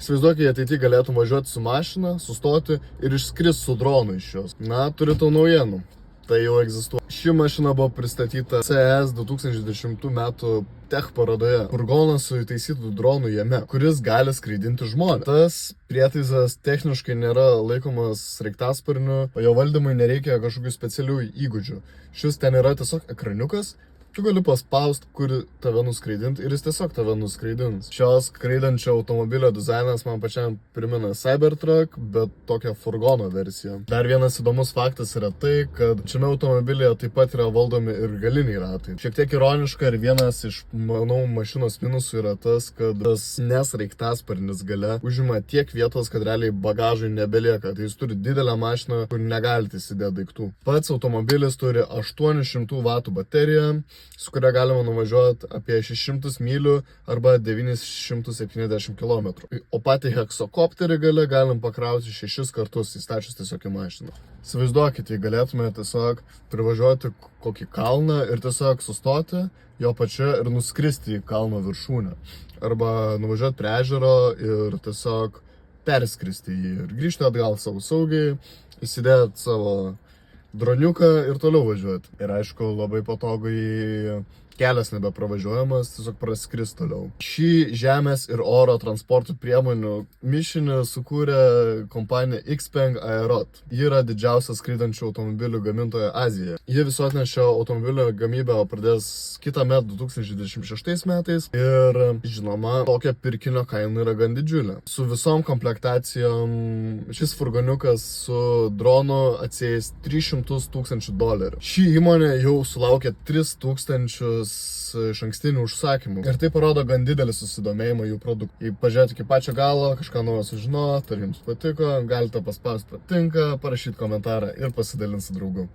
Įsivaizduokit, ateityje galėtum važiuoti su mašina, sustoti ir išskristi su dronu iš jos. Na, turi tau naujienų. Tai jau egzistuoja. Ši mašina buvo pristatyta CES 2010 metų tech parodoje. Furgonas su įtaisytų dronų jame, kuris gali skraidinti žmonės. Tas prietaisas techniškai nėra laikomas sraigtasparniu, o jo valdymui nereikia kažkokių specialių įgūdžių. Šis ten yra tiesiog ekraniukas. Tu gali paspausti, kur tave nuskraidinti ir jis tiesiog tave nuskraidins. Šios skraidančio automobilio dizainas man pačiam primena Cybertruck, bet tokią furgono versiją. Dar vienas įdomus faktas yra tai, kad šiame automobilyje taip pat yra valdomi ir galiniai ratai. Šiek tiek ironiška ir vienas iš, manau, mašinos minusų yra tas, kad tas nesraigtasparnis gale užima tiek vietos, kad realiai bagažui nebelieka. Tai jis turi didelę mašiną, kur negalite įsidėti daiktų. Pats automobilis turi 800 W bateriją, su kuria galima nuvažiuoti apie 600 mylių arba 970 km. O patį heksokopterį galim pakrauti 6 kartus įstačius tiesiog į mašiną. Įsivaizduokit, jei galėtume tiesiog privažiuoti kokį kalną ir tiesiog sustoti jo pačia ir nuskristi į kalno viršūnę. Arba nuvažiuoti prie ežero ir tiesiog perskristi jį ir grįžti atgal savo saugiai, įsidėti savo droniuką ir toliau važiuoti. Ir aišku, labai patogu, kelias nebepravažiuojamas, tiesiog praskris toliau. Šį žemės ir oro transporto priemonių mišinį sukūrė kompanija Xpeng Aerot. Ji yra didžiausia skraidančių automobilių gamintoja Azijoje. Ji visuotinę šio automobilio gamybę pradės kitąmet 2026 metais ir, žinoma, tokia pirkinio kaina yra gan didžiulė. Su visom komplektacijom šis furgoniukas su dronu atsieis $300 000. Ši įmonė jau sulaukė 3000 išankstinių užsakymų. Ir tai parodo gan didelį susidomėjimą jų produktų. Jei pažiūrėti iki pačio galo, kažką naujo sužinoti, ar jums patiko, galite paspausti patinka, parašyti komentarą ir pasidalinti su draugu.